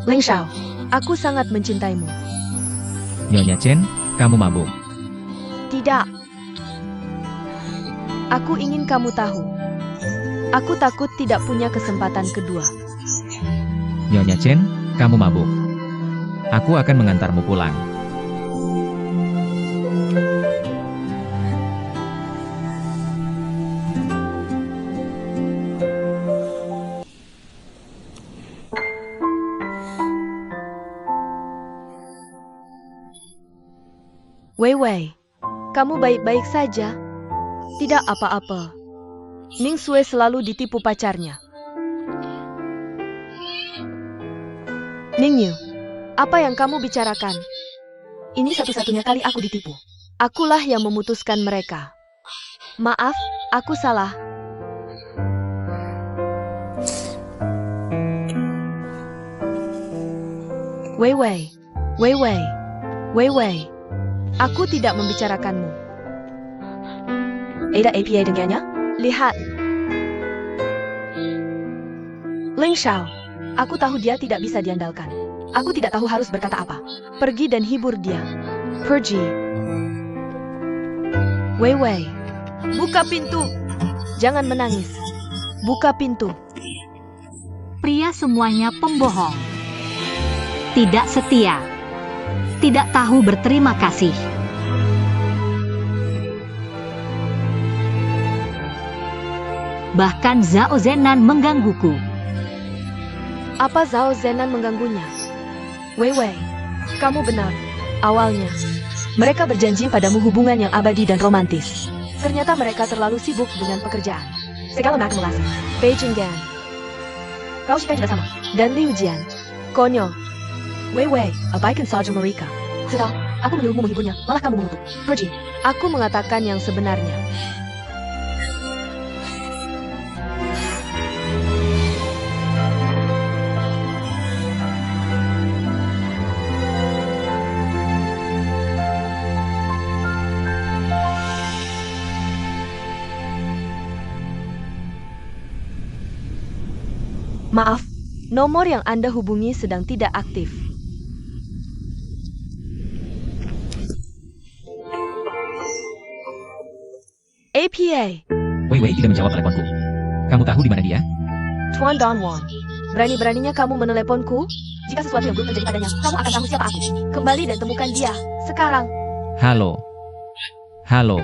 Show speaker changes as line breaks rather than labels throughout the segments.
Ling Xiao, aku sangat mencintaimu.
Nyonya Chen, kamu mabuk.
Tidak. Aku ingin kamu tahu. Aku takut tidak punya kesempatan kedua.
Nyonya Chen, kamu mabuk. Aku akan mengantarmu pulang.
Wei Wei, kamu baik-baik saja? Tidak apa-apa. Ning Sui selalu ditipu pacarnya. Ning Yu, apa yang kamu bicarakan? Ini satu-satunya kali aku ditipu. Akulah yang memutuskan mereka. Maaf, aku salah. Wei Wei, Wei Wei, Wei Wei. Aku tidak membicarakanmu. Ada APA dengannya? Lihat. Ling Xiao, aku tahu dia tidak bisa diandalkan. Aku tidak tahu harus berkata apa. Pergi dan hibur dia. Pergi. Wei Wei, buka pintu. Jangan menangis. Buka pintu.
Pria semuanya pembohong. Tidak setia. Tidak tahu berterima kasih. Bahkan Zhao Zenan menggangguku.
Apa Zhao Zenan mengganggunya? Wei Wei, kamu benar. Awalnya, mereka berjanji padamu hubungan yang abadi dan romantis. Ternyata mereka terlalu sibuk dengan pekerjaan. Segala akumulasi. Beijing Gan. Kau Shikai juga sama. Dan Liu Jian. Konyol. Wei Wei, abaikan saja mereka. Sudah, aku menyuruhmu menghiburnya, malah kamu mengutuk. Pergi. Aku mengatakan yang sebenarnya. Maaf, nomor yang Anda hubungi sedang tidak aktif. APA.
Wei Wei tidak menjawab teleponku. Kamu tahu di mana dia?
Tuan Donwon, berani-beraninya kamu meneleponku? Jika sesuatu yang belum terjadi padanya, kamu akan tahu siapa aku. Kembali dan temukan dia, sekarang.
Halo. Halo.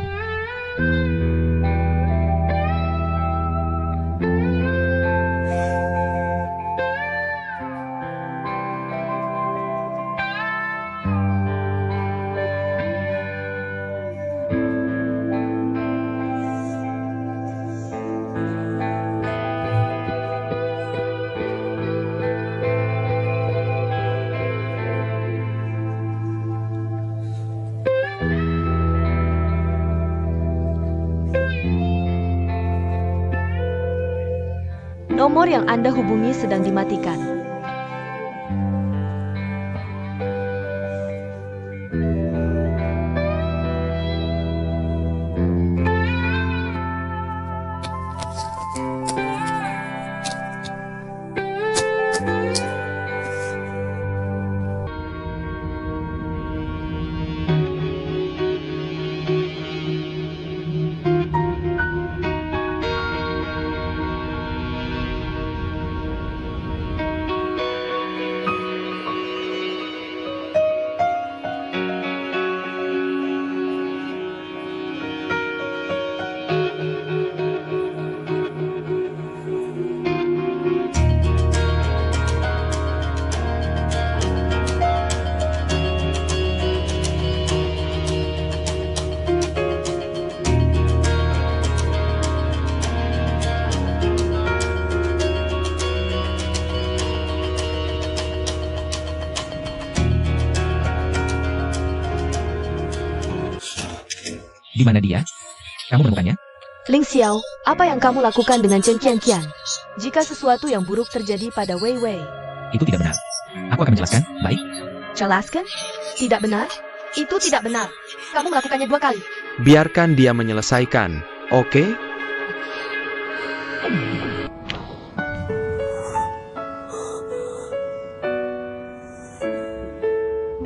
Nomor yang Anda hubungi sedang dimatikan.
Di mana dia? Kamu menemukannya?
Ling Xiao, apa yang kamu lakukan dengan Chen Qianqian? Jika sesuatu yang buruk terjadi pada Wei Wei.
Itu tidak benar. Aku akan menjelaskan, baik?
Jelaskan? Tidak benar? Itu tidak benar. Kamu melakukannya 2 kali.
Biarkan dia menyelesaikan, oke?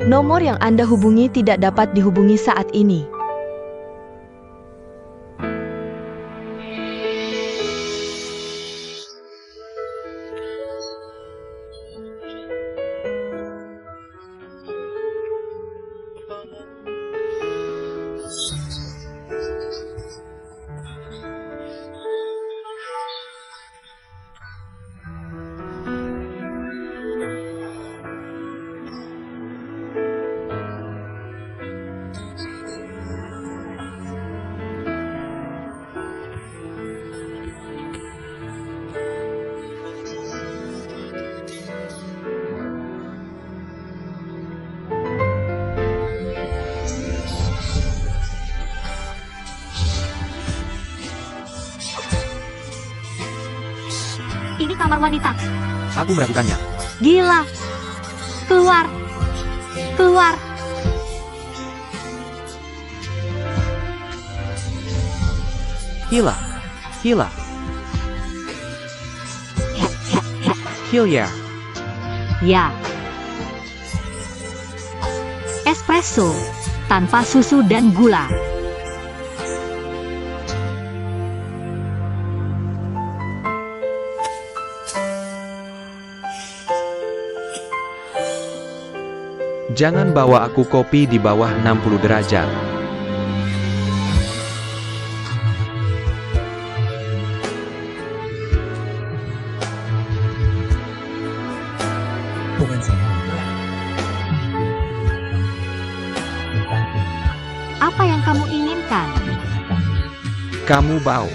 Nomor yang Anda hubungi tidak dapat dihubungi saat ini.
Ini kamar wanita.
Aku meragukannya.
Gila. Keluar. Keluar.
Hila. Hila. Hilya.
Ya. Espresso. Tanpa susu dan gula.
Jangan bawa aku kopi di bawah 60 derajat.
Apa yang kamu inginkan?
Kamu bau.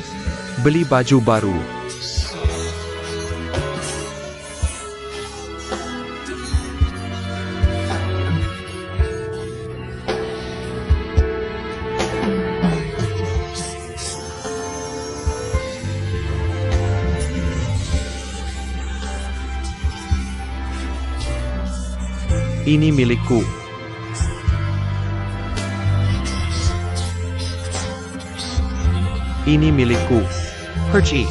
Beli baju baru. Ini milikku. Ini milikku. Hershey.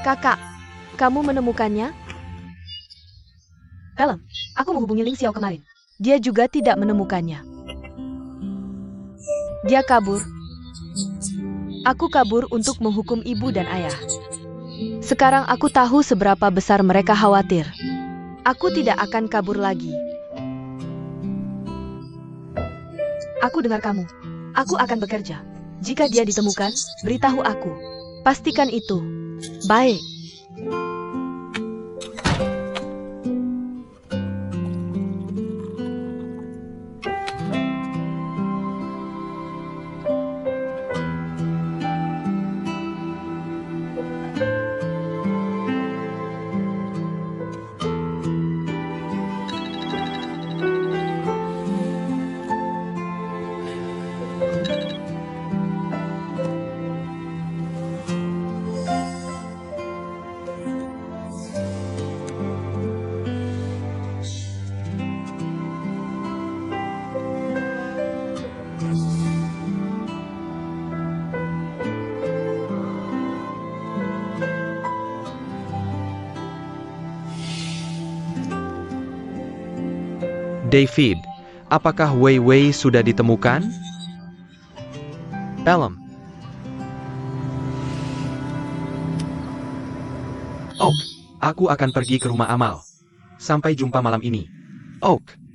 Kakak, kamu menemukannya? Pelem, aku menghubungi Ling Xiao kemarin. Dia juga tidak menemukannya. Dia kabur. Aku kabur untuk menghukum ibu dan ayah. Sekarang aku tahu seberapa besar mereka khawatir. Aku tidak akan kabur lagi. Aku dengar kamu. Aku akan bekerja. Jika dia ditemukan, beritahu aku. Pastikan itu. Baik.
David, apakah Wei Wei sudah ditemukan? Pelem. Oak, aku akan pergi ke rumah Amal. Sampai jumpa malam ini. Oak.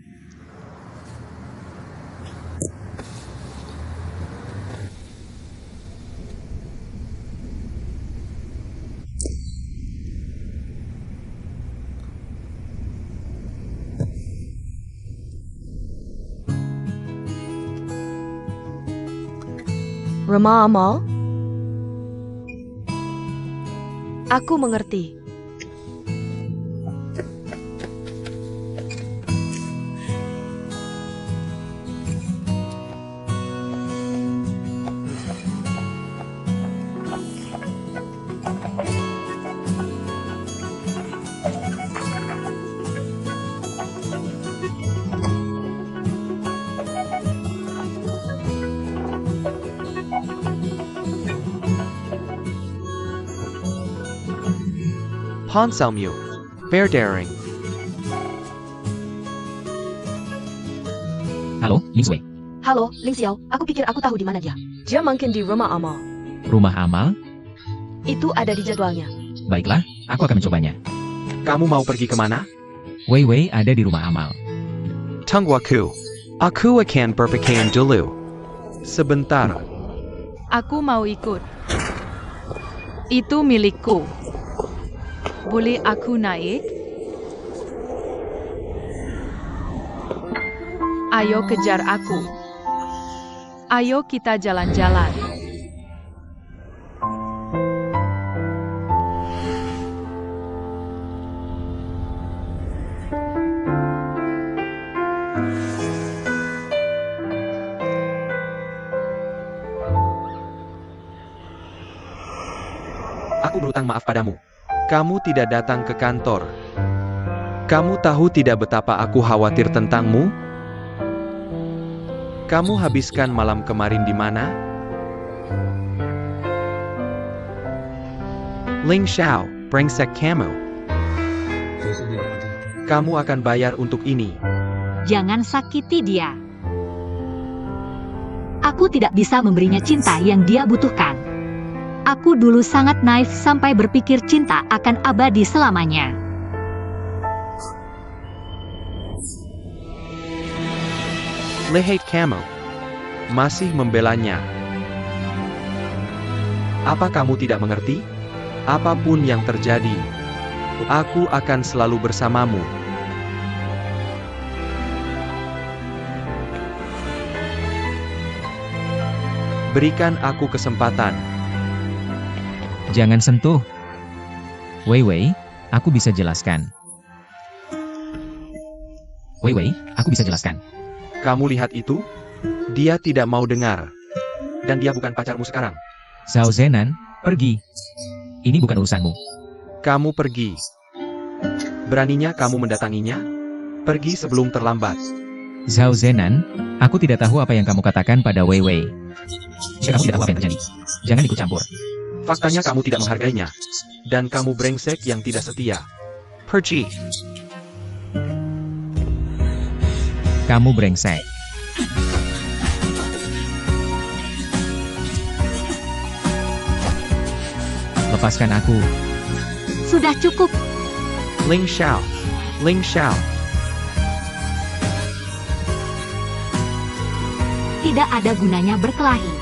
Rumah Amal? Aku mengerti.
Ponselmu. Verdaring.
Halo, Ling Sui.
Halo, Ling Xiao. Aku pikir aku tahu di mana dia. Dia mungkin di rumah Amal.
Rumah Amal?
Itu ada di jadwalnya.
Baiklah, aku akan mencobanya.
Kamu mau pergi kemana?
Wei Wei ada di rumah Amal.
Tungguaku. Aku akan berpakaian dulu. Sebentar.
Aku mau ikut. Itu milikku. Boleh aku naik? Ayo kejar aku. Ayo kita jalan-jalan.
Aku berutang maaf padamu. Kamu tidak datang ke kantor. Kamu tahu tidak betapa aku khawatir tentangmu? Kamu habiskan malam kemarin di mana? Ling Xiao, brengsek kamu. Kamu akan bayar untuk ini.
Jangan sakiti dia. Aku tidak bisa memberinya cinta yang dia butuhkan. Aku dulu sangat naif sampai berpikir cinta akan abadi selamanya.
Lihat kamu. Masih membelanya. Apa kamu tidak mengerti? Apapun yang terjadi, aku akan selalu bersamamu. Berikan aku kesempatan.
Jangan sentuh. Wei Wei, aku bisa jelaskan. Wei Wei, aku bisa jelaskan.
Kamu lihat itu? Dia tidak mau dengar. Dan dia bukan pacarmu sekarang.
Zhao Zenan, pergi. Ini bukan urusanmu.
Kamu pergi. Beraninya kamu mendatanginya? Pergi sebelum terlambat.
Zhao Zenan, aku tidak tahu apa yang kamu katakan pada Wei Wei. Jika kamu tidak tahu apa yang terjadi, jangan ikut campur.
Faktanya kamu tidak menghargainya. dan kamu brengsek yang tidak setia. Pergi.
Kamu brengsek. Lepaskan aku.
Sudah cukup.
Ling Xiao. Ling Xiao.
Tidak ada gunanya berkelahi.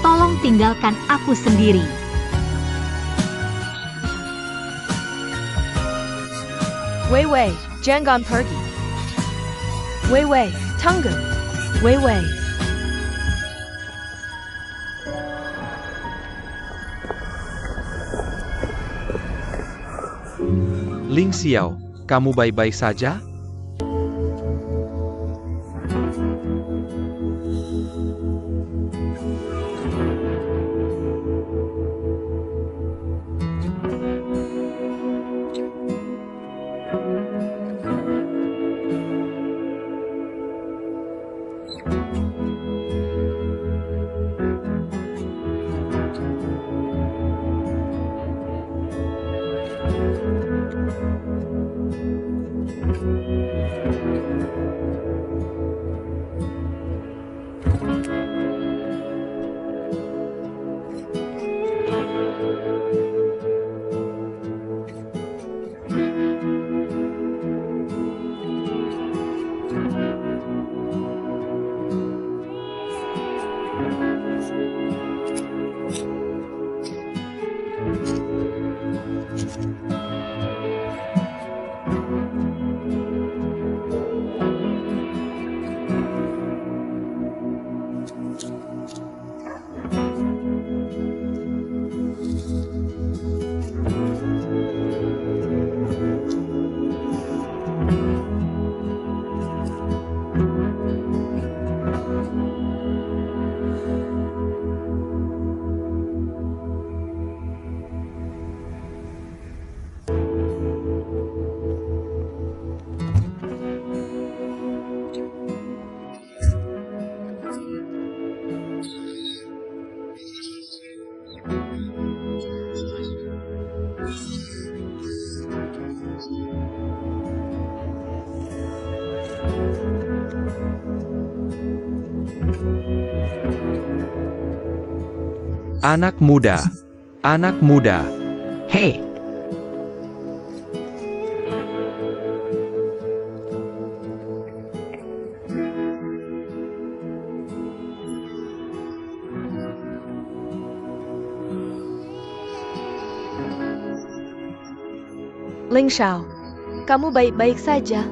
Tolong tinggalkan aku sendiri.
Wei Wei, jangan pergi. Wei Wei, tunggu. Wei Wei.
Ling Xiao, kamu baik-baik saja? Anak muda. Anak muda. Hei.
Ling Xiao, kamu baik-baik saja?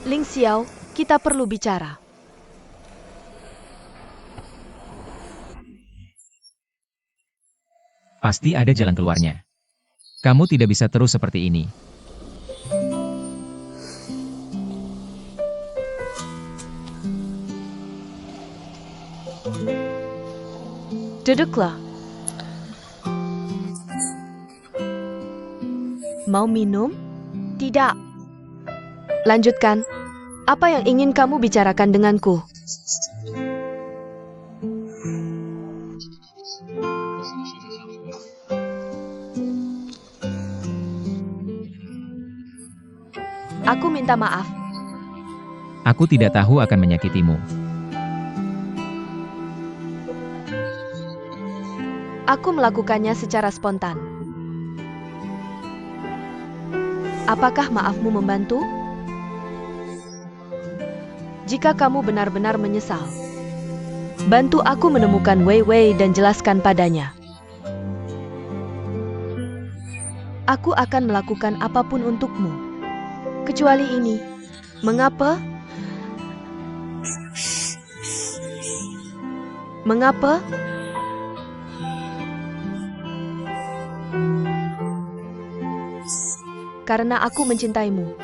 Ling Xiao, kita perlu bicara.
Pasti ada jalan keluarnya. Kamu tidak bisa terus seperti ini.
Duduklah. Mau minum? Tidak. Lanjutkan. Apa yang ingin kamu bicarakan denganku? Aku minta maaf.
Aku tidak tahu akan menyakitimu.
Aku melakukannya secara spontan. Apakah maafmu membantu? Jika kamu benar-benar menyesal, bantu aku menemukan Wei Wei dan jelaskan padanya. Aku akan melakukan apapun untukmu, kecuali ini. Mengapa? Mengapa? Karena aku mencintaimu.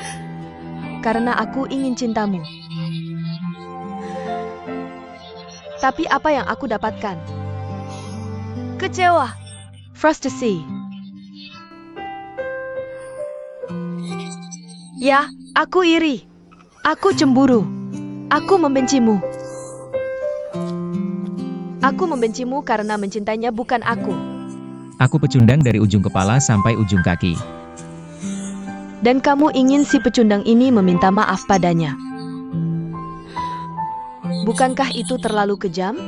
Karena aku ingin cintamu. Tapi apa yang aku dapatkan? Kecewa. Frustasi. Ya, aku iri. Aku cemburu. Aku membencimu. Aku membencimu karena mencintainya bukan aku.
Aku pecundang dari ujung kepala sampai ujung kaki.
Dan kamu ingin si pecundang ini meminta maaf padanya. Bukankah itu terlalu kejam?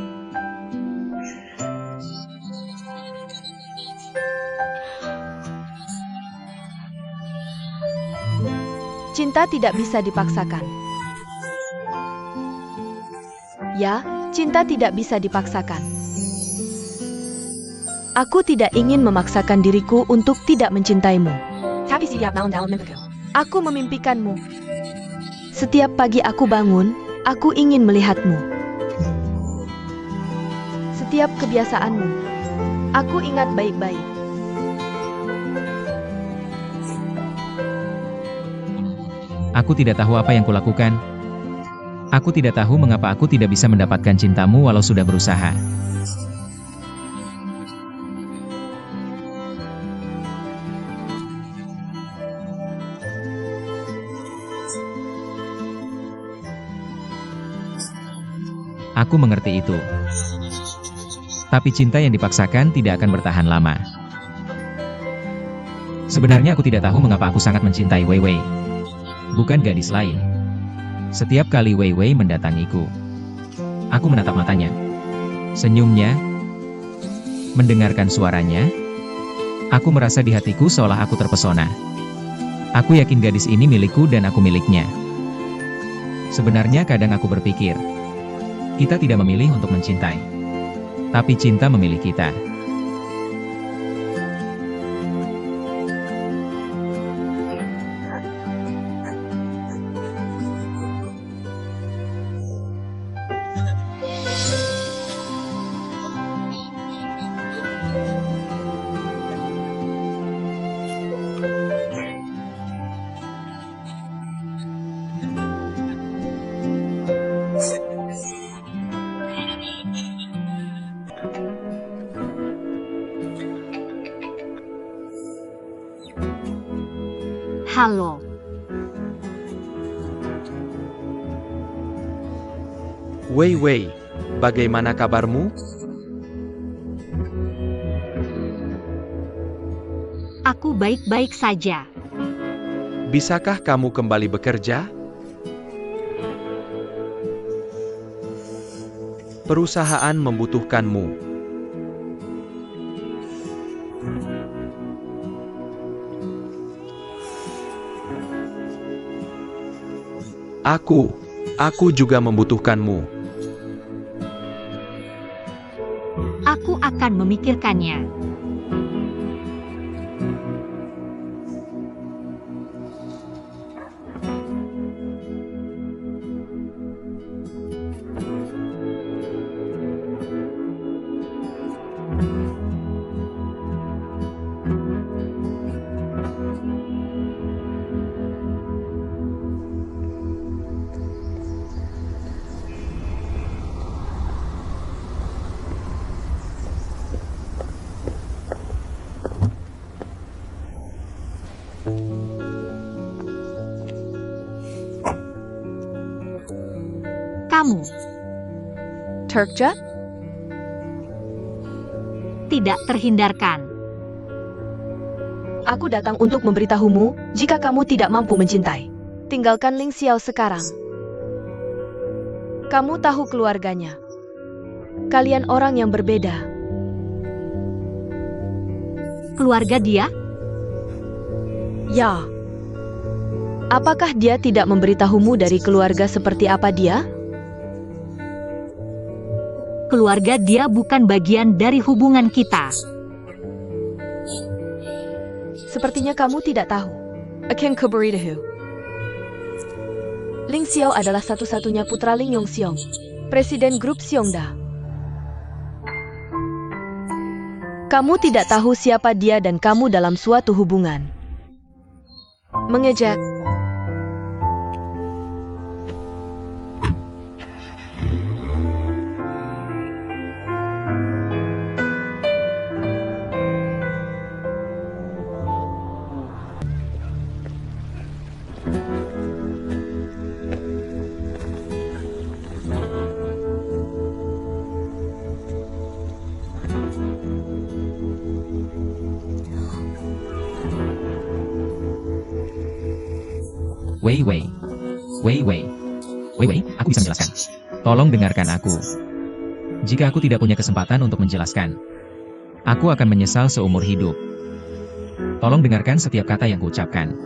Cinta tidak bisa dipaksakan. Ya, cinta tidak bisa dipaksakan. Aku tidak ingin memaksakan diriku untuk tidak mencintaimu. Aku memimpikanmu. Setiap pagi aku bangun, aku ingin melihatmu. Setiap kebiasaanmu, aku ingat baik-baik.
Aku tidak tahu apa yang kulakukan. Aku tidak tahu mengapa aku tidak bisa mendapatkan cintamu walau sudah berusaha. Aku mengerti itu. Tapi cinta yang dipaksakan tidak akan bertahan lama. Sebenarnya aku tidak tahu mengapa aku sangat mencintai Wei Wei. Bukan gadis lain. Setiap kali Wei Wei mendatangiku, aku menatap matanya, senyumnya, mendengarkan suaranya. Aku merasa di hatiku seolah aku terpesona. Aku yakin gadis ini milikku dan aku miliknya. Sebenarnya kadang aku berpikir, kita tidak memilih untuk mencintai, tapi cinta memilih kita.
Halo,
Wei Wei, bagaimana kabarmu?
aku baik-baik saja.
Bisakah kamu kembali bekerja? Perusahaan membutuhkanmu. Aku juga membutuhkanmu.
Aku akan memikirkannya. Kamu
Turkja?
tidak terhindarkan.
Aku datang untuk memberitahumu, jika kamu tidak mampu mencintai, tinggalkan Ling Xiao sekarang. Kamu tahu keluarganya. Kalian orang yang berbeda.
Keluarga dia?
Ya. Apakah dia tidak memberitahumu dari keluarga seperti apa dia?
Keluarga dia bukan bagian dari hubungan kita.
Sepertinya kamu tidak tahu. Akan kuberitahu. Ling Xiao adalah satu-satunya putra Ling Yongxiong, presiden grup Xiongda. Kamu tidak tahu siapa dia dan kamu dalam suatu hubungan. Mengejek.
Wei Wei. Wei Wei. Wei Wei, aku bisa menjelaskan. Tolong dengarkan aku. Jika aku tidak punya kesempatan untuk menjelaskan, aku akan menyesal seumur hidup. Tolong dengarkan setiap kata yang kuucapkan.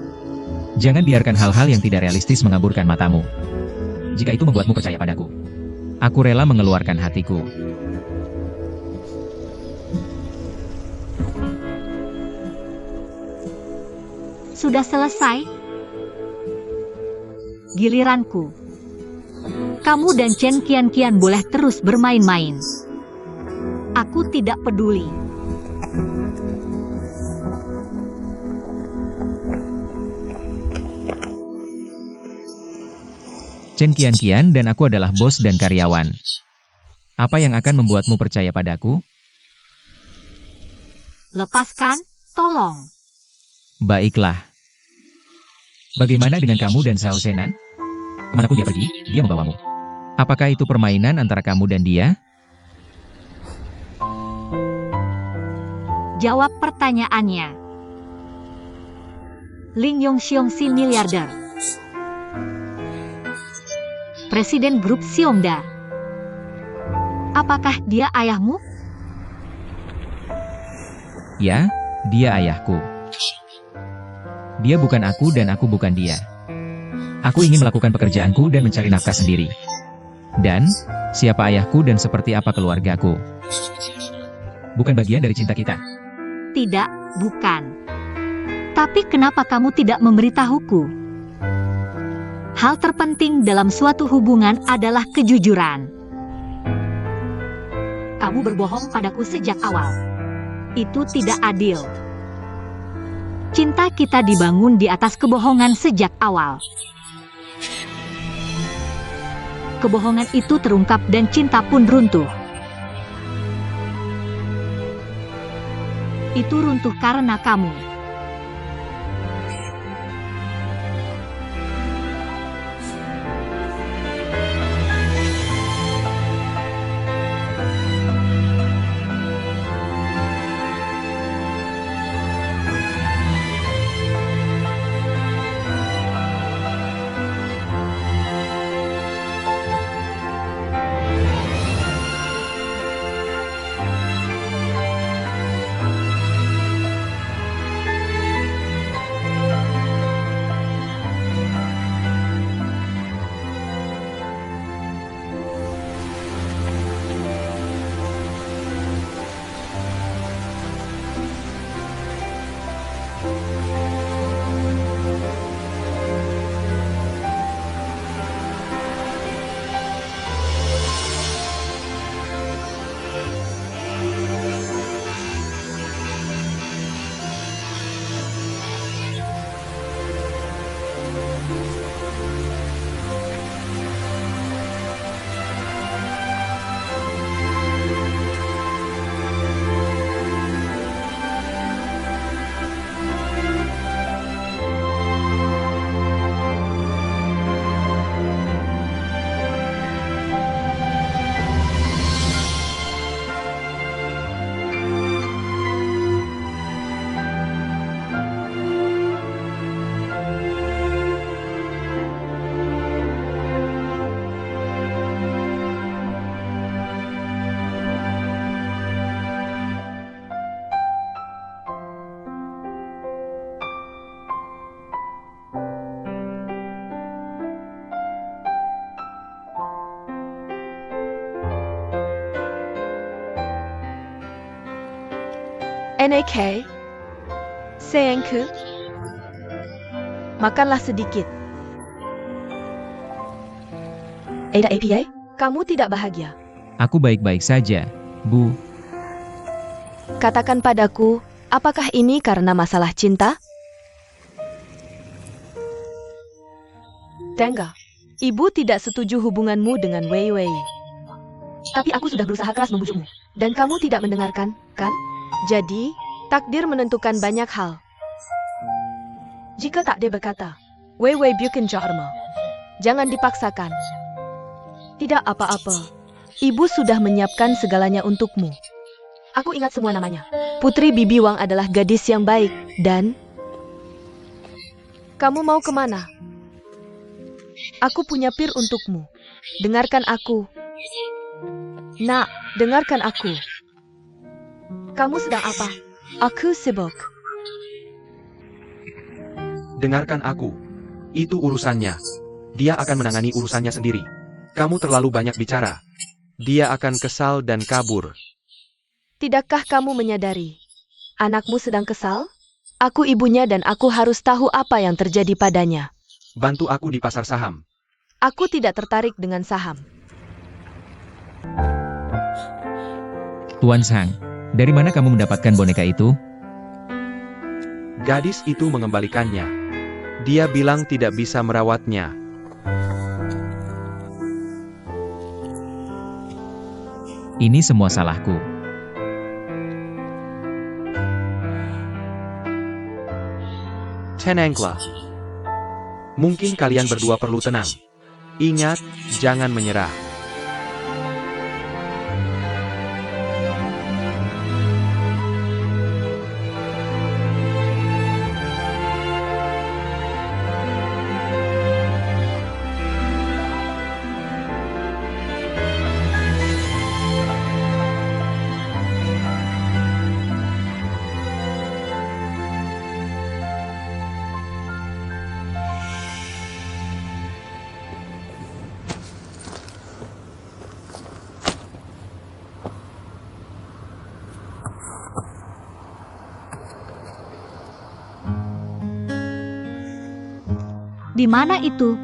Jangan biarkan hal-hal yang tidak realistis mengaburkan matamu. Jika itu membuatmu percaya padaku, aku rela mengeluarkan hatiku.
Sudah selesai? Giliranku. Kamu dan Chen Qianqian boleh terus bermain-main. Aku tidak peduli.
Chen Qianqian dan aku adalah bos dan karyawan. Apa yang akan membuatmu percaya padaku?
Lepaskan, tolong.
Baiklah. Bagaimana dengan kamu dan Zhao Zenan? Kemanapun dia pergi, dia membawamu. Apakah itu permainan antara kamu dan dia?
Jawab pertanyaannya. Ling Yongxiong si miliarder. Presiden grup Xiongda. Apakah dia ayahmu?
Ya, dia ayahku. Dia bukan aku dan aku bukan dia. Aku ingin melakukan pekerjaanku dan mencari nafkah sendiri. Dan, siapa ayahku dan seperti apa keluargaku? Bukan bagian dari cinta kita.
Tidak, bukan. Tapi kenapa kamu tidak memberitahuku? Hal terpenting dalam suatu hubungan adalah kejujuran. Kamu berbohong padaku sejak awal. Itu tidak adil. Cinta kita dibangun di atas kebohongan sejak awal. Kebohongan itu terungkap dan cinta pun runtuh. Itu runtuh karena kamu.
NAK, sayangku, makanlah sedikit. Ada APA, kamu tidak bahagia.
Aku baik-baik saja, Bu.
Katakan padaku, apakah ini karena masalah cinta? Tengah, ibu tidak setuju hubunganmu dengan Wei Wei. Tapi aku sudah berusaha keras membujukmu, dan kamu tidak mendengarkan, kan? Jadi, takdir menentukan banyak hal. Jika takdir berkata, Wei Wei bukan Dharma, jangan dipaksakan. Tidak apa-apa, ibu sudah menyiapkan segalanya untukmu. Aku ingat semua namanya. Putri Bibi Wang adalah gadis yang baik, dan... Kamu mau kemana? Aku punya pir untukmu. Dengarkan aku. Nak, dengarkan aku. Kamu sedang apa? Aku sibuk.
Dengarkan aku. Itu urusannya. Dia akan menangani urusannya sendiri. Kamu terlalu banyak bicara. Dia akan kesal dan kabur.
Tidakkah kamu menyadari? Anakmu sedang kesal? Aku ibunya dan aku harus tahu apa yang terjadi padanya.
Bantu aku di pasar saham.
Aku tidak tertarik dengan saham.
Tuan Sang, dari mana kamu mendapatkan boneka itu?
Gadis itu mengembalikannya. Dia bilang tidak bisa merawatnya.
Ini semua salahku.
Tenanglah. Mungkin kalian berdua perlu tenang. Ingat, jangan menyerah.
Di mana itu?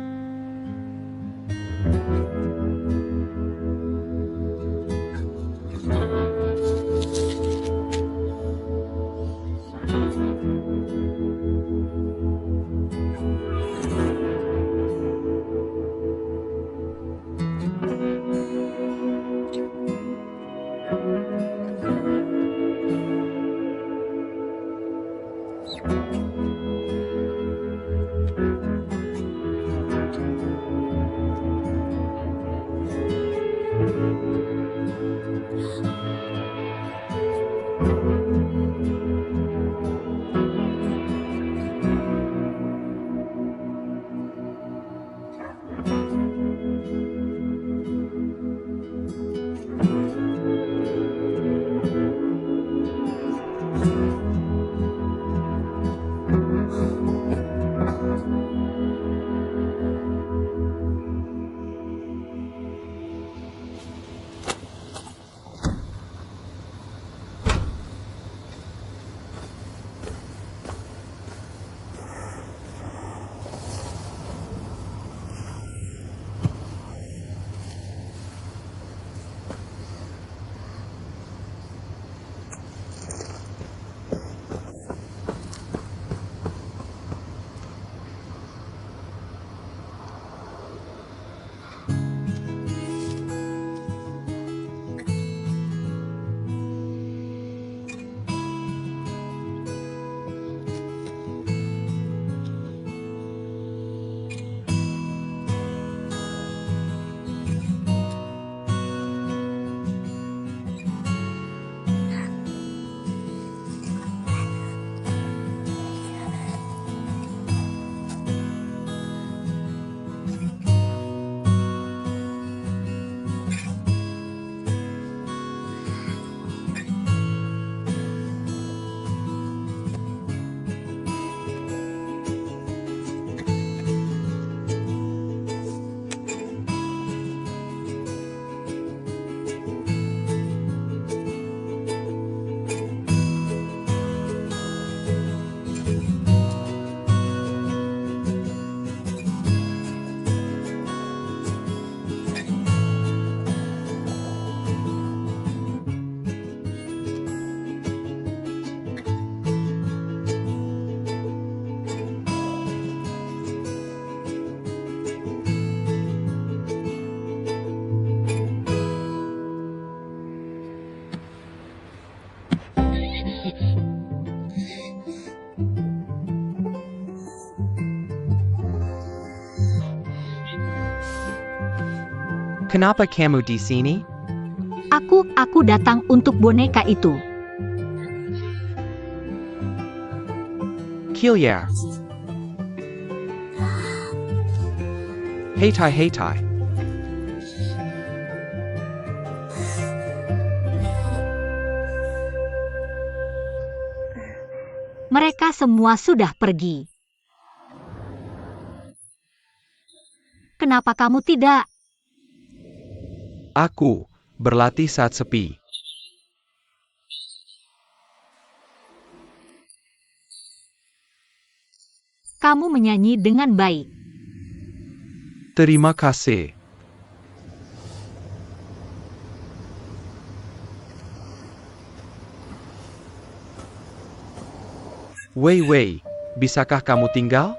Kenapa kamu di sini?
Aku datang untuk boneka itu.
Kilya. Hey Tai, hey Tai.
Mereka semua sudah pergi. Kenapa kamu tidak?
Aku berlatih saat sepi.
Kamu menyanyi dengan baik.
Terima kasih. Wei Wei, bisakah kamu tinggal?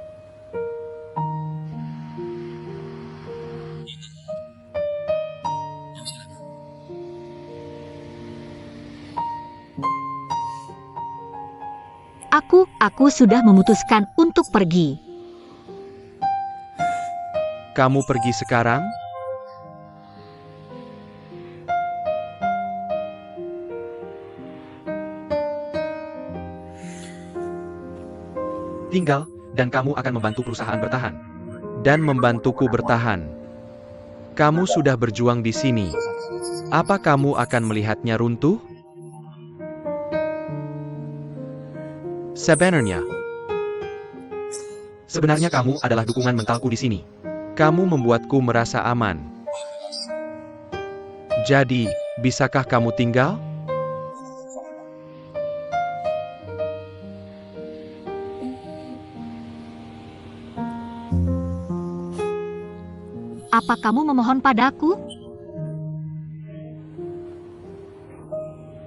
Aku sudah memutuskan untuk pergi.
Kamu pergi sekarang? Tinggal, dan kamu akan membantu perusahaan bertahan. Dan membantuku bertahan. Kamu sudah berjuang di sini. Apa kamu akan melihatnya runtuh? Sebenarnya kamu adalah dukungan mentalku di sini. Kamu membuatku merasa aman. Jadi, bisakah kamu tinggal?
Apa kamu memohon padaku?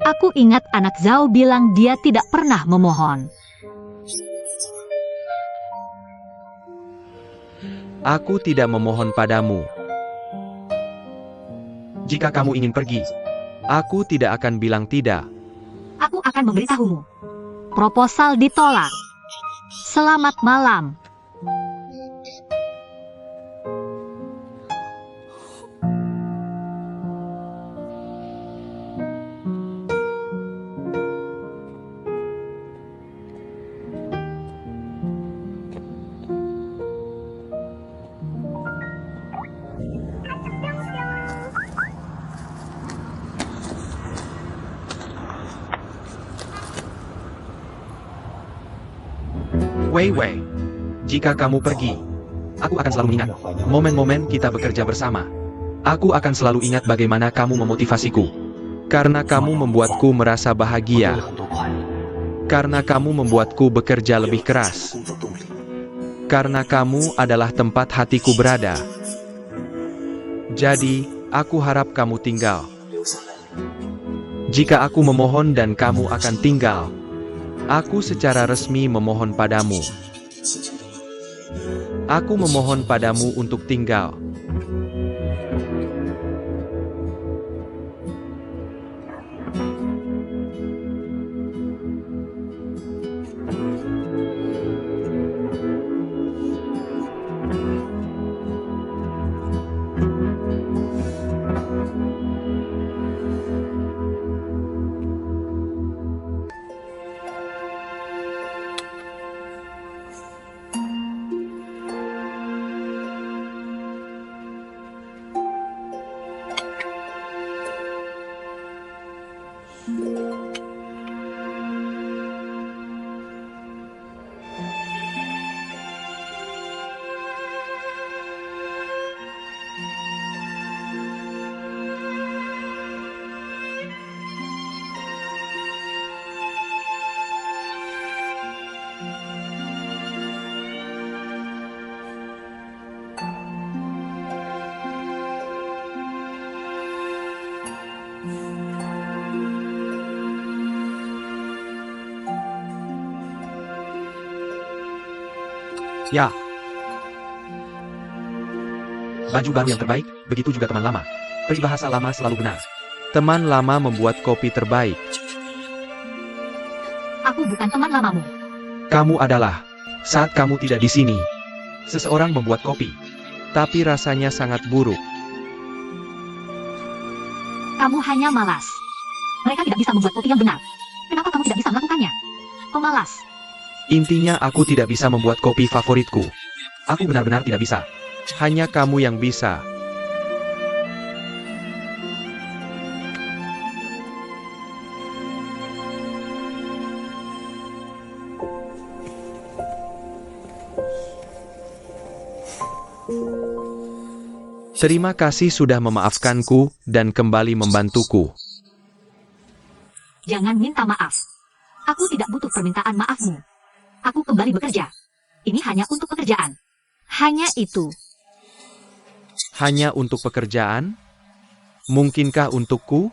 Aku ingat anak Zhao bilang dia tidak pernah memohon.
Aku tidak memohon padamu. Jika kamu ingin pergi, aku tidak akan bilang tidak.
Aku akan memberitahumu. Proposal ditolak. Selamat malam.
Wei Wei, jika kamu pergi, aku akan selalu mengingat momen-momen kita bekerja bersama. Aku akan selalu ingat bagaimana kamu memotivasiku. Karena kamu membuatku merasa bahagia. Karena kamu membuatku bekerja lebih keras. Karena kamu adalah tempat hatiku berada. Jadi, aku harap kamu tinggal. Jika aku memohon dan kamu akan tinggal, aku secara resmi memohon padamu. Aku memohon padamu untuk tinggal. Ya. Baju baru yang terbaik, begitu juga teman lama. Peribahasa lama selalu benar. Teman lama membuat kopi terbaik.
Aku bukan teman lamamu.
Kamu adalah, saat kamu tidak di sini, seseorang membuat kopi. Tapi rasanya sangat buruk.
Kamu hanya malas. Mereka tidak bisa membuat kopi yang benar. Kenapa kamu tidak bisa melakukannya? Pemalas.
Intinya aku tidak bisa membuat kopi favoritku. Aku benar-benar tidak bisa. Hanya kamu yang bisa. Terima kasih sudah memaafkanku dan kembali membantuku.
Jangan minta maaf. Aku tidak butuh permintaan maafmu. Aku kembali bekerja. Ini hanya untuk pekerjaan. Hanya itu.
Hanya untuk pekerjaan? Mungkinkah untukku?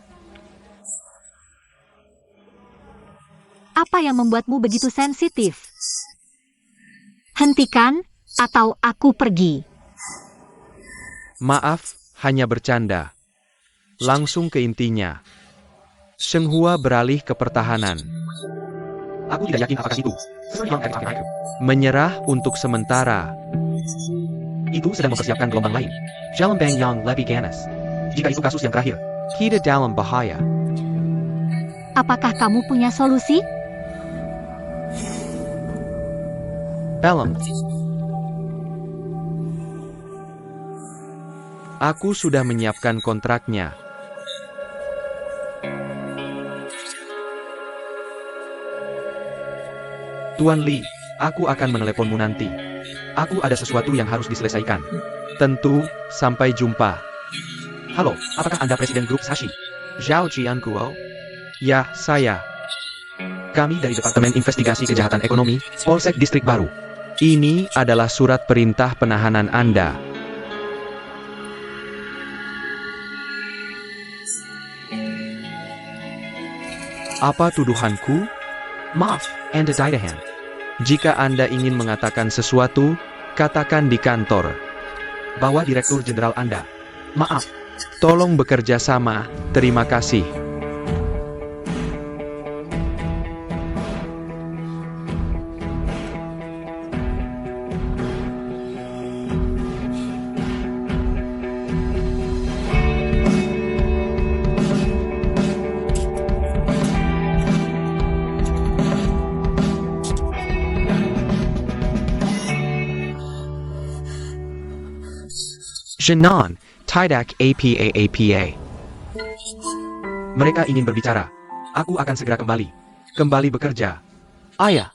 Apa yang membuatmu begitu sensitif? Hentikan, atau aku pergi.
Maaf, hanya bercanda. Langsung ke intinya. Shenghua beralih ke pertahanan. Aku tidak yakin apakah itu. Menyerah untuk sementara. Itu sedang mempersiapkan gelombang lain. Jalan Bang Yang lebih ganas. Jika itu kasus yang terakhir, kita dalam bahaya.
Apakah kamu punya solusi?
Belum. Aku sudah menyiapkan kontraknya. Tuan Li, aku akan meneleponmu nanti. Aku ada sesuatu yang harus diselesaikan. Tentu, sampai jumpa. Halo, apakah Anda Presiden Grup Sashi? Zhao Jianguo? Ya, saya. Kami dari Departemen Investigasi Kejahatan Ekonomi, Polsek Distrik Baru. Ini adalah surat perintah penahanan Anda. Apa tuduhanku? Maaf, Anda Daidahan. Jika Anda ingin mengatakan sesuatu, katakan di kantor. Bawa Direktur Jenderal Anda. Maaf. Tolong bekerja sama, terima kasih. Shenan, Tidak APA. Mereka ingin berbicara. Aku akan segera kembali. Kembali bekerja. Ayah.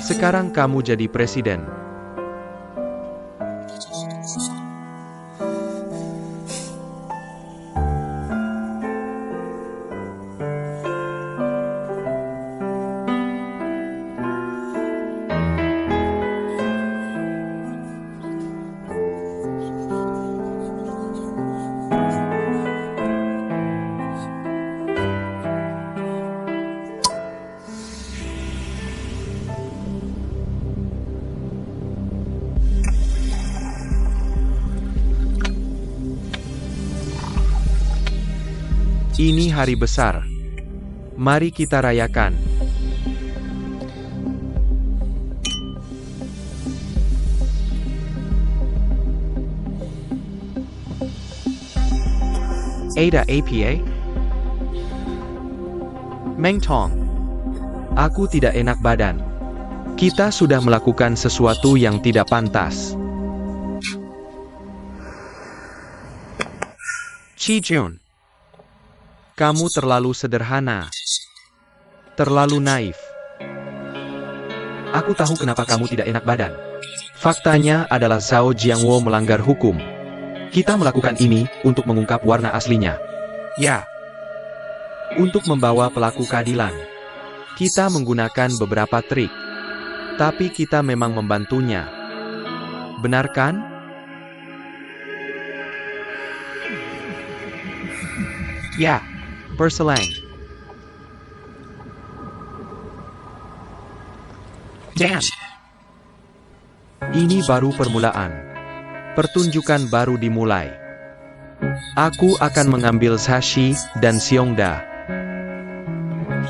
Sekarang kamu jadi presiden. Ini hari besar. Mari kita rayakan. Ada APA? Meng Tong. Aku tidak enak badan. Kita sudah melakukan sesuatu yang tidak pantas. Chi Jun. Kamu terlalu sederhana. Terlalu naif. Aku tahu kenapa kamu tidak enak badan. Faktanya adalah Zhao Jiangwo melanggar hukum. Kita melakukan ini untuk mengungkap warna aslinya. Ya. Untuk membawa pelaku keadilan. Kita menggunakan beberapa trik. Tapi kita memang membantunya. Benar kan? Ya. Perselang. Dan ini baru permulaan. Pertunjukan baru dimulai. Aku akan mengambil Sashi dan Xiongda.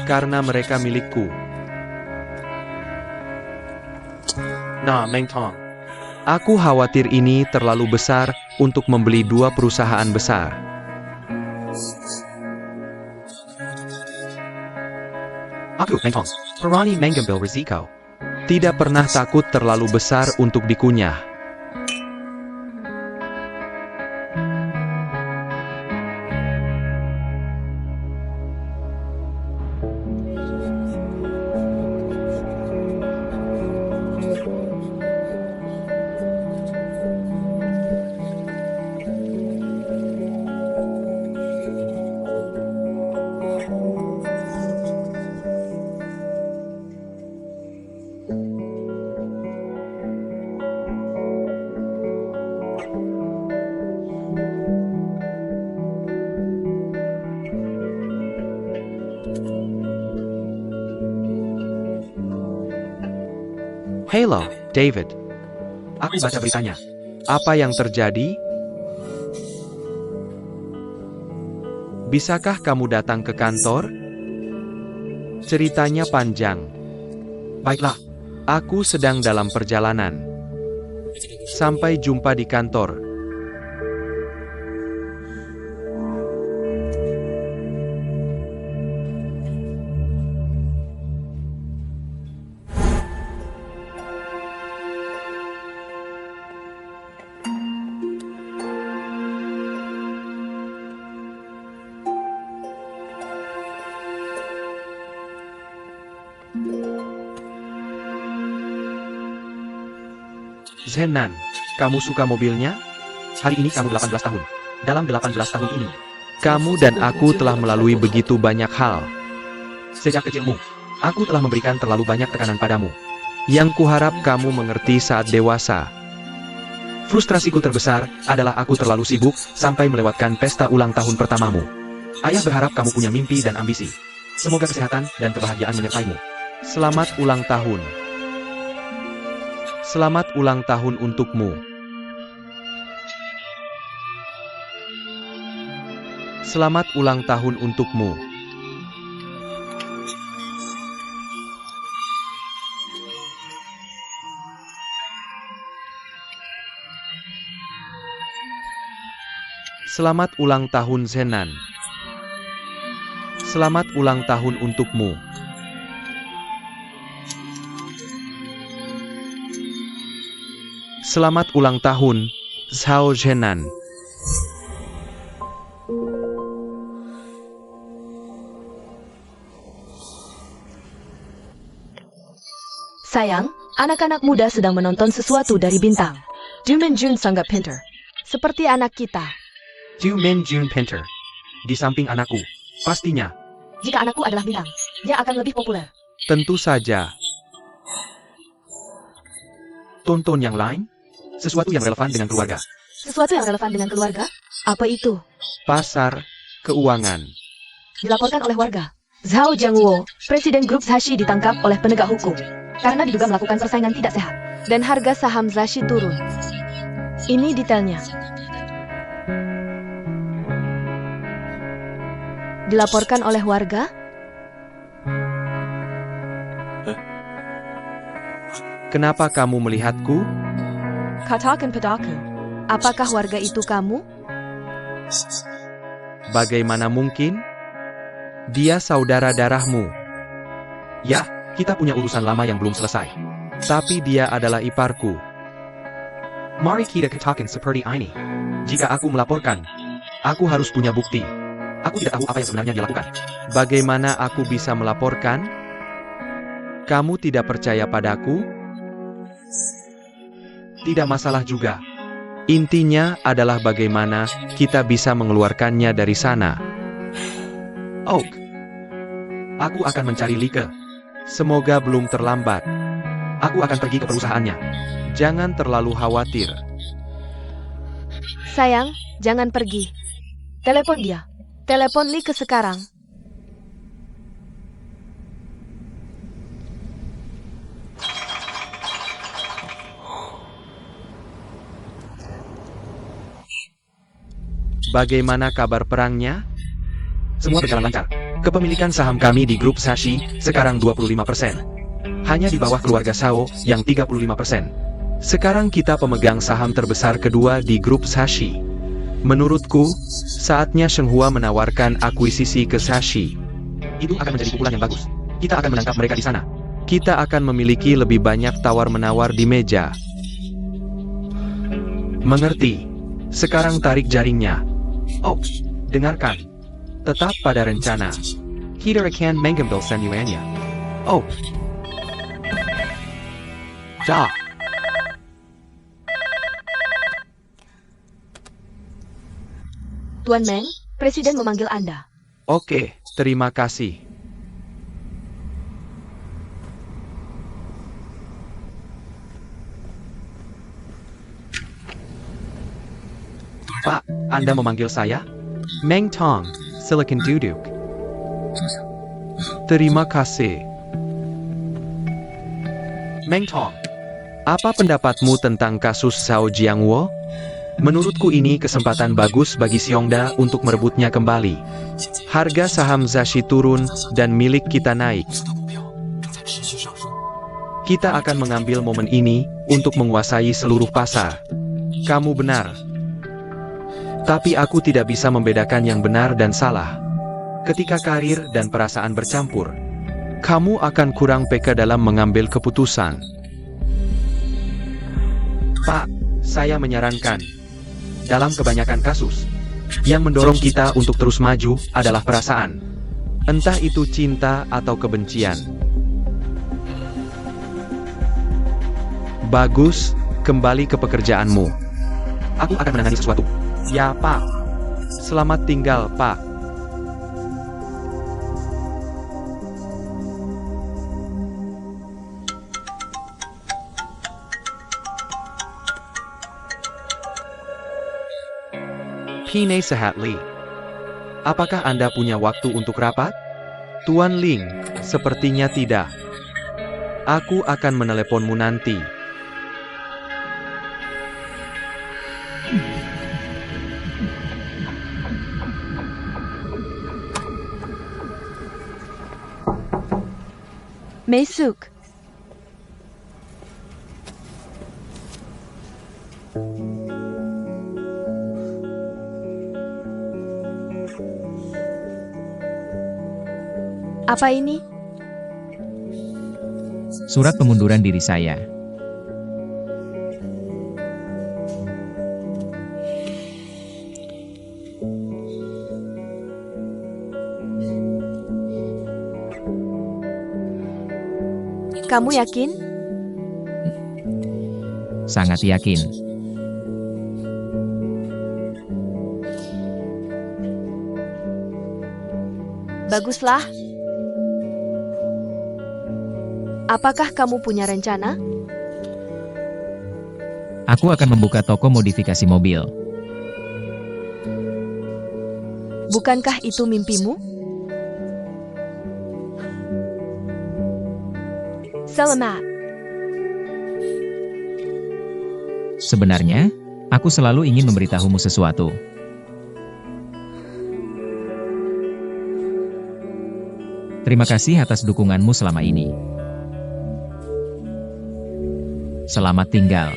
Karena mereka milikku. Nah, Meng Tong. Aku khawatir ini terlalu besar untuk membeli dua perusahaan besar. Aku, Meng Tong, berani mengambil risiko. Tidak pernah takut terlalu besar untuk dikunyah. Halo, David. Aku baca beritanya. Apa yang terjadi? Bisakah kamu datang ke kantor? Ceritanya panjang. Baiklah, aku sedang dalam perjalanan. Sampai jumpa di kantor. Zenan, kamu suka mobilnya? Hari ini kamu 18 tahun. Dalam 18 tahun ini, kamu dan aku telah melalui begitu banyak hal. Sejak kecilmu, aku telah memberikan terlalu banyak tekanan padamu. Yang kuharap kamu mengerti saat dewasa. Frustrasiku terbesar adalah aku terlalu sibuk sampai melewatkan pesta ulang tahun pertamamu. Ayah berharap kamu punya mimpi dan ambisi. Semoga kesehatan dan kebahagiaan menyertaimu. Selamat ulang tahun. Selamat ulang tahun untukmu. Selamat ulang tahun untukmu. Selamat ulang tahun Zenan. Selamat ulang tahun untukmu. Selamat ulang tahun, Zhao Zhenan.
Sayang, anak-anak muda sedang menonton sesuatu dari bintang. Du Minjun sangat pintar. Seperti anak kita.
Du Minjun pintar. Di samping anakku, pastinya.
Jika anakku adalah bintang, dia akan lebih populer.
Tentu saja. Tonton yang lain? Sesuatu yang relevan dengan keluarga.
Sesuatu yang relevan dengan keluarga? Apa itu?
Pasar, keuangan.
Dilaporkan oleh warga. Zhao Jiangwo, presiden grup Zashi ditangkap oleh penegak hukum. Karena diduga melakukan persaingan tidak sehat. Dan harga saham Zashi turun. Ini detailnya. Dilaporkan oleh warga?
Kenapa kamu melihatku?
Katakan padaku, apakah warga itu kamu?
Bagaimana mungkin? Dia saudara darahmu. Ya, kita punya urusan lama yang belum selesai. Tapi dia adalah iparku. Mari kita katakan seperti ini. Jika aku melaporkan, aku harus punya bukti. Aku tidak tahu apa yang sebenarnya dia lakukan. Bagaimana aku bisa melaporkan? Kamu tidak percaya padaku? Tidak masalah juga. Intinya adalah bagaimana kita bisa mengeluarkannya dari sana. Oak, aku akan mencari Like. Semoga belum terlambat. Aku akan pergi ke perusahaannya. Jangan terlalu khawatir.
Sayang, jangan pergi. Telepon dia. Telepon Like sekarang.
Bagaimana kabar perangnya? Semua berjalan lancar. Kepemilikan saham kami di grup Zashi sekarang 25%. hanya di bawah keluarga Shao yang 35%. Sekarang kita pemegang saham terbesar kedua di grup Sashi. Menurutku, saatnya Shenghua menawarkan akuisisi ke Sashi. Itu akan menjadi pukulan yang bagus. Kita akan menangkap mereka di sana. Kita akan memiliki lebih banyak tawar-menawar di meja. Mengerti. Sekarang tarik jaringnya. Oh, dengarkan. Tetap pada rencana. Kita akan mengambil semuanya. Oh. Dah.
Tuan Meng, Presiden memanggil Anda.
Oke, terima kasih. Pak, Anda memanggil saya? Meng Tong, silakan duduk. Terima kasih. Meng Tong, apa pendapatmu tentang kasus Zhao Jiangwo? Menurutku ini kesempatan bagus bagi Xiongda untuk merebutnya kembali. Harga saham Zashi turun dan milik kita naik. Kita akan mengambil momen ini untuk menguasai seluruh pasar. Kamu benar. Tapi aku tidak bisa membedakan yang benar dan salah. Ketika karir dan perasaan bercampur, kamu akan kurang peka dalam mengambil keputusan. Pak, saya menyarankan, dalam kebanyakan kasus, yang mendorong kita untuk terus maju adalah perasaan. Entah itu cinta atau kebencian. Bagus, kembali ke pekerjaanmu. Aku akan menangani sesuatu. Ya, Pak. Selamat tinggal, Pak. Pine Sehat Li. Apakah Anda punya waktu untuk rapat? Tuan Ling, sepertinya tidak. Aku akan meneleponmu nanti.
Meisuk. Apa ini?
Surat pengunduran diri saya.
Kamu yakin?
Sangat yakin.
Baguslah. Apakah kamu punya rencana?
Aku akan membuka toko modifikasi mobil.
Bukankah itu mimpimu? Selamat.
Sebenarnya, aku selalu ingin memberitahumu sesuatu. Terima kasih atas dukunganmu selama ini. Selamat tinggal.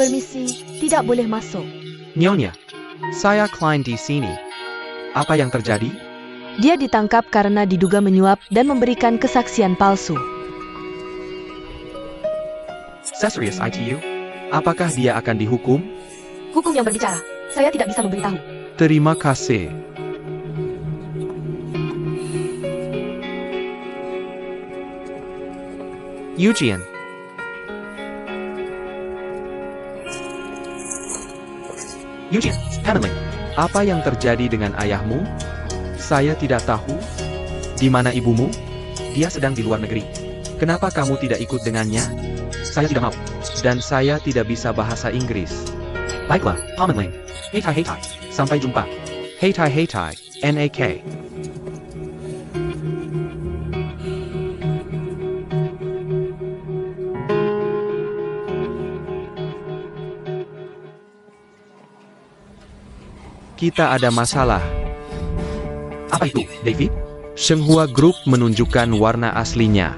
Permisi, tidak boleh masuk.
Nyonya, saya Klein di sini. Apa yang terjadi?
Dia ditangkap karena diduga menyuap dan memberikan kesaksian palsu.
Serious ITU? Apakah dia akan dihukum?
Hukum yang berbicara. Saya tidak bisa memberitahu.
Terima kasih. Eugene. Eugene, Hanley, apa yang terjadi dengan ayahmu? Saya tidak tahu. Di mana ibumu? Dia sedang di luar negeri. Kenapa kamu tidak ikut dengannya? Saya tidak mau. Dan saya tidak bisa bahasa Inggris. Baiklah, Hanley. Hei tai. Sampai jumpa. Hei tai. NAK. Kita ada masalah. Apa itu, David? Shenghua Group menunjukkan warna aslinya.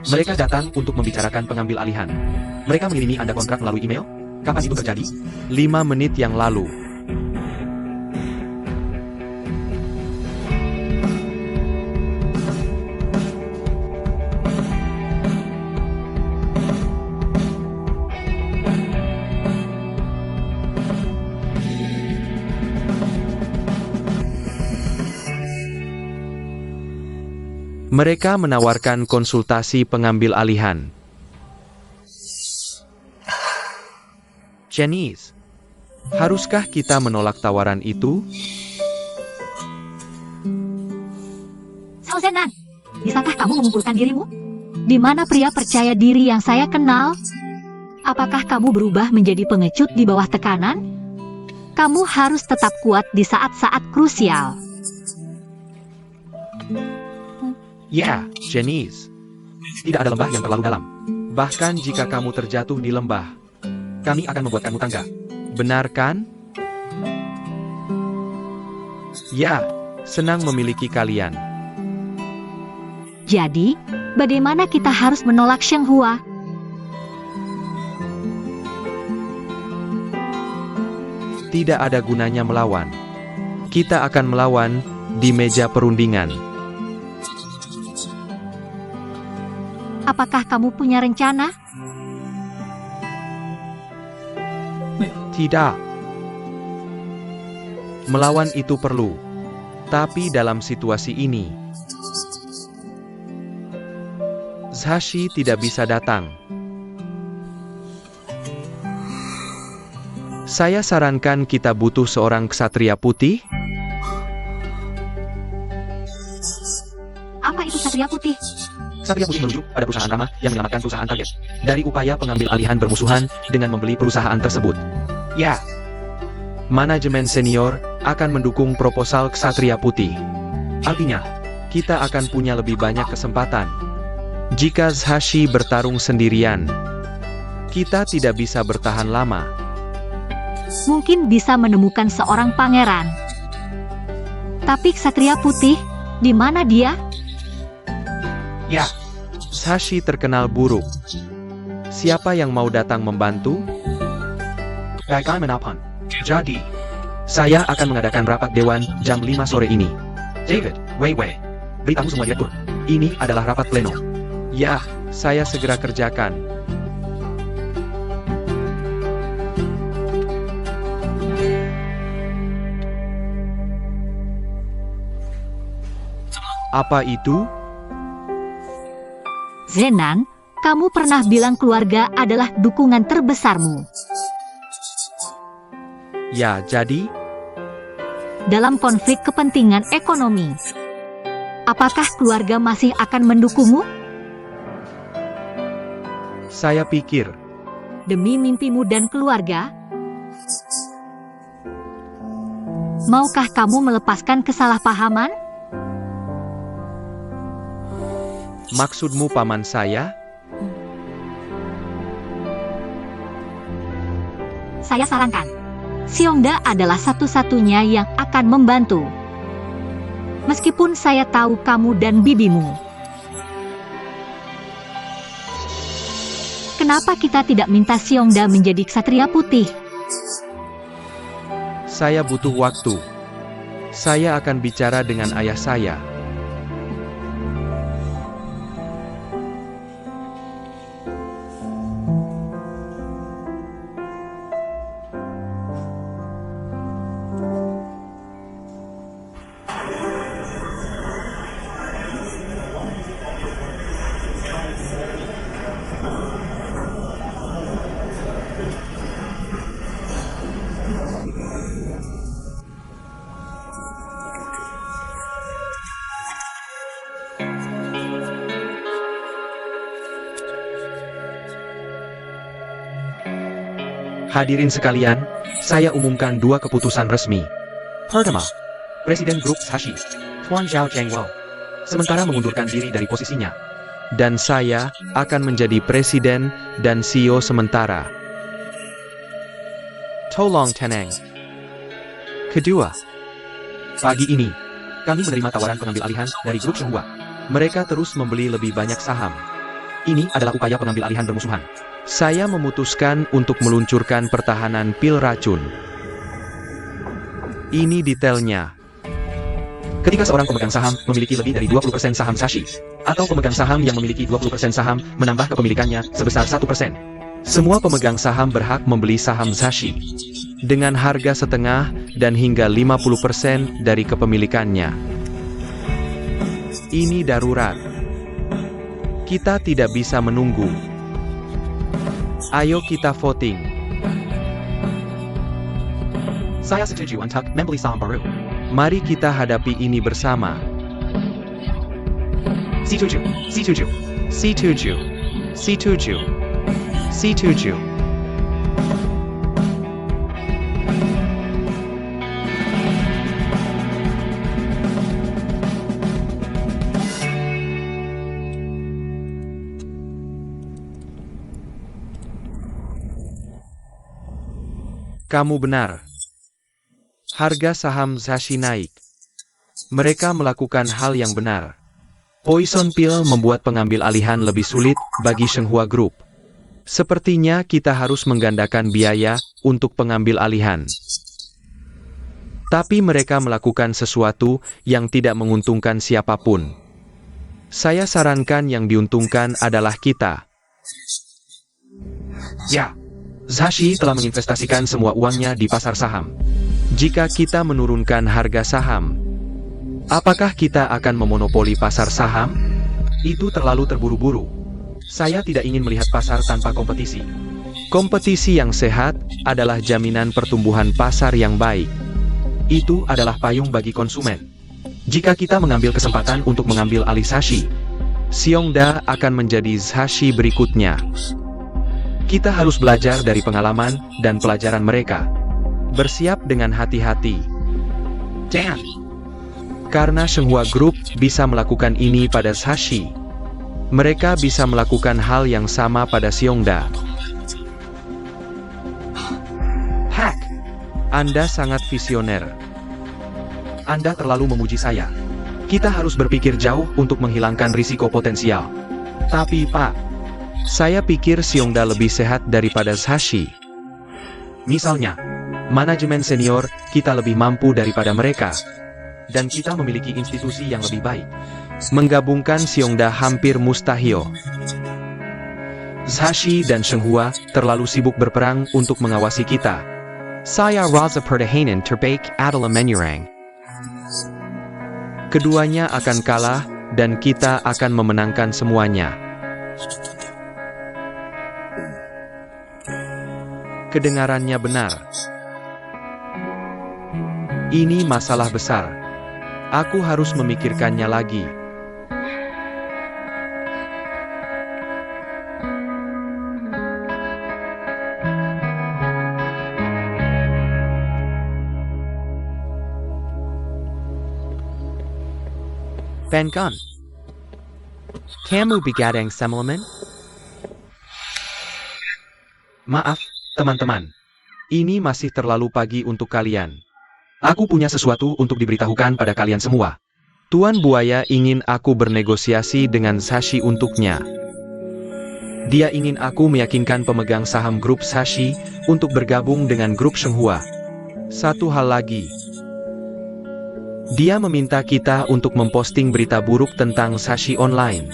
Mereka datang untuk membicarakan pengambil alihan. Mereka mengirimi Anda kontrak melalui email? Kapan itu terjadi? 5 menit yang lalu. Mereka menawarkan konsultasi pengambil alihan. Janice, haruskah kita menolak tawaran itu?
Sao Zenan, bisakah kamu mengumpulkan dirimu? Di mana pria percaya diri yang saya kenal? Apakah kamu berubah menjadi pengecut di bawah tekanan? Kamu harus tetap kuat di saat-saat krusial.
Ya, Janice. Tidak ada lembah yang terlalu dalam. Bahkan jika kamu terjatuh di lembah, kami akan membuatkanmu tangga. Benar kan? Ya, senang memiliki kalian.
Jadi, bagaimana kita harus menolak Shenghua?
Tidak ada gunanya melawan. Kita akan melawan di meja perundingan.
Apakah kamu punya rencana?
Tidak. Melawan itu perlu. Tapi dalam situasi ini, Zhashi tidak bisa datang. Saya sarankan kita butuh seorang ksatria putih.
Apa itu Satria Putih?
Ksatria putih merujuk pada perusahaan ramah yang menyelamatkan perusahaan target dari upaya pengambil alihan bermusuhan dengan membeli perusahaan tersebut. Ya. Manajemen senior akan mendukung proposal ksatria putih. Artinya, kita akan punya lebih banyak kesempatan. Jika Zhashi bertarung sendirian, kita tidak bisa bertahan lama.
Mungkin bisa menemukan seorang pangeran. Tapi Ksatria Putih, di mana dia?
Ya. Zhashi terkenal buruk. Siapa yang mau datang membantu? Bagaimanapun. Jadi, saya akan mengadakan rapat dewan jam 5 sore ini. David, Wei, beritahu semua direktur. Ini adalah rapat pleno. Ya, saya segera kerjakan. Apa itu?
Zenan, kamu pernah bilang keluarga adalah dukungan terbesarmu.
Ya, jadi?
Dalam konflik kepentingan ekonomi, apakah keluarga masih akan mendukungmu?
Saya pikir.
Demi mimpimu dan keluarga? Maukah kamu melepaskan kesalahpahaman?
Maksudmu paman saya?
Saya sarankan, Xiongda adalah satu-satunya yang akan membantu. Meskipun saya tahu kamu dan bibimu. Kenapa kita tidak minta Xiongda menjadi ksatria putih?
Saya butuh waktu. Saya akan bicara dengan ayah saya. Hadirin sekalian, saya umumkan dua keputusan resmi. Pertama, Presiden Grup Sashi, Tuan Zhao Zhengwo, sementara mengundurkan diri dari posisinya. Dan saya akan menjadi Presiden dan CEO sementara. Tolong Teneng. Kedua, pagi ini, kami menerima tawaran pengambil alihan dari Grup Shenhua. Mereka terus membeli lebih banyak saham. Ini adalah upaya pengambil alihan bermusuhan. Saya memutuskan untuk meluncurkan pertahanan pil racun. Ini detailnya. Ketika seorang pemegang saham memiliki lebih dari 20% saham Sashi, atau pemegang saham yang memiliki 20% saham menambah kepemilikannya sebesar 1%, semua pemegang saham berhak membeli saham Sashi dengan harga setengah dan hingga 50% dari kepemilikannya. Ini darurat. Kita tidak bisa menunggu. Ayo kita voting. Saya setuju untuk membeli saham baru. Mari kita hadapi ini bersama. Setuju, setuju, setuju, setuju, setuju. Kamu benar. Harga saham Sashi naik. Mereka melakukan hal yang benar. Poison pill membuat pengambil alihan lebih sulit bagi Shenhua Group. Sepertinya kita harus menggandakan biaya untuk pengambil alihan. Tapi mereka melakukan sesuatu yang tidak menguntungkan siapapun. Saya sarankan yang diuntungkan adalah kita. Ya. Sashi telah menginvestasikan semua uangnya di pasar saham. Jika kita menurunkan harga saham, apakah kita akan memonopoli pasar saham? Itu terlalu terburu-buru. Saya tidak ingin melihat pasar tanpa kompetisi. Kompetisi yang sehat adalah jaminan pertumbuhan pasar yang baik. Itu adalah payung bagi konsumen. Jika kita mengambil kesempatan untuk mengambil alih Sashi, Xiongda akan menjadi Sashi berikutnya. Kita harus belajar dari pengalaman dan pelajaran mereka. Bersiap dengan hati-hati. Jangan. Karena Shenhua Group bisa melakukan ini pada Sashi. Mereka bisa melakukan hal yang sama pada Xiongda. Hack. Anda sangat visioner. Anda terlalu memuji saya. Kita harus berpikir jauh untuk menghilangkan risiko potensial. Tapi Pak, saya pikir Xiongda lebih sehat daripada Sashi. Misalnya, manajemen senior kita lebih mampu daripada mereka. Dan kita memiliki institusi yang lebih baik. Menggabungkan Xiongda hampir mustahil. Sashi dan Shenhua terlalu sibuk berperang untuk mengawasi kita. Saya rasa pertahanan terbaik adalah menyerang. Keduanya akan kalah dan kita akan memenangkan semuanya. Kedengarannya benar. Ini masalah besar. Aku harus memikirkannya lagi. Penkan. Kamu bigadang semalaman? Maaf, teman-teman. Ini masih terlalu pagi untuk kalian. Aku punya sesuatu untuk diberitahukan pada kalian semua. Tuan Buaya ingin aku bernegosiasi dengan Sashi untuknya. Dia ingin aku meyakinkan pemegang saham grup Sashi untuk bergabung dengan grup Shenghua. Satu hal lagi. Dia meminta kita untuk memposting berita buruk tentang Sashi online.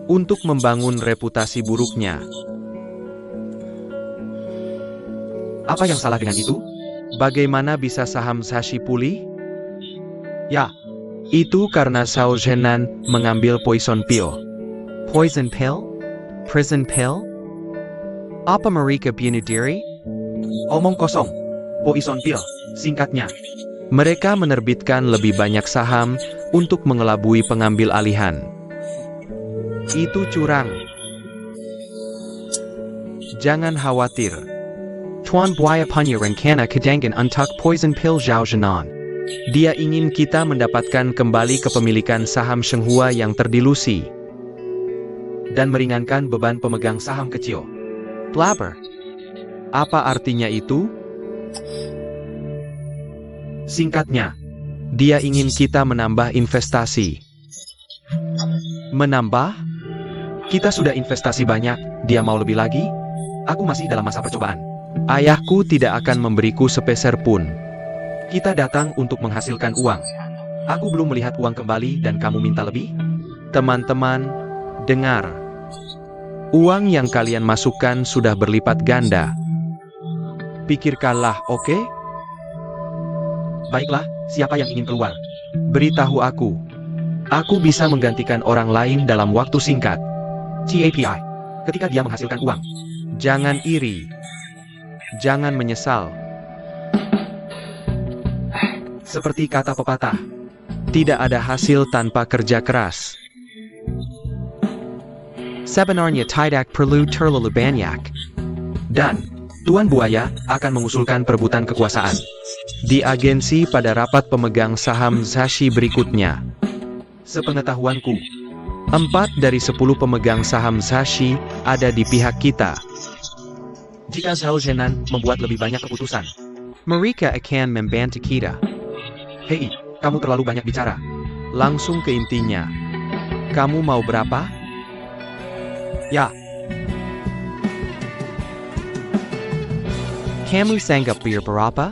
Untuk membangun reputasi buruknya. Apa yang salah dengan itu? Bagaimana bisa saham Sashi pulih? Ya, itu karena Zhao Zhenan mengambil poison pill. Poison pill? Prison pill? Apa mereka bunuh diri? Omong kosong. Poison pill, singkatnya. Mereka menerbitkan lebih banyak saham untuk mengelabui pengambil alihan. Itu curang. Jangan khawatir. Tuan Buaya punya rencana kedangan untuk poison pill Zhao Zhenan. Dia ingin kita mendapatkan kembali kepemilikan saham Shenghua yang terdilusi. Dan meringankan beban pemegang saham kecil. Blabber. Apa artinya itu? Singkatnya, dia ingin kita menambah investasi. Menambah? Kita sudah investasi banyak, dia mau lebih lagi? Aku masih dalam masa percobaan. Ayahku tidak akan memberiku sepeser pun. Kita datang untuk menghasilkan uang. Aku belum melihat uang kembali dan kamu minta lebih? Teman-teman, dengar. Uang yang kalian masukkan sudah berlipat ganda. Pikirkanlah, oke? Baiklah, siapa yang ingin keluar? Beritahu aku. Aku bisa menggantikan orang lain dalam waktu singkat. TAPI. Ketika dia menghasilkan uang. Jangan iri. Jangan menyesal. Seperti kata pepatah. Tidak ada hasil tanpa kerja keras. Sebenarnya tidak perlu terlalu banyak. Dan, Tuan Buaya akan mengusulkan perebutan kekuasaan. Di agensi pada rapat pemegang saham Sashi berikutnya. Sepengetahuanku, 4 dari 10 pemegang saham Sashi ada di pihak kita. Jika Zhao Zhenan membuat lebih banyak keputusan, mereka akan membantu kita. Hei, kamu terlalu banyak bicara. Langsung ke intinya. Kamu mau berapa? Ya. Kamu sanggup bayar berapa?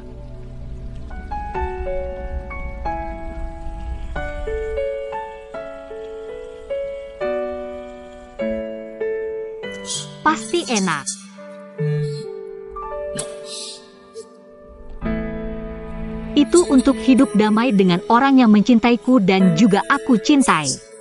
Pasti enak. Itu untuk hidup damai dengan orang yang mencintaiku dan juga aku cintai.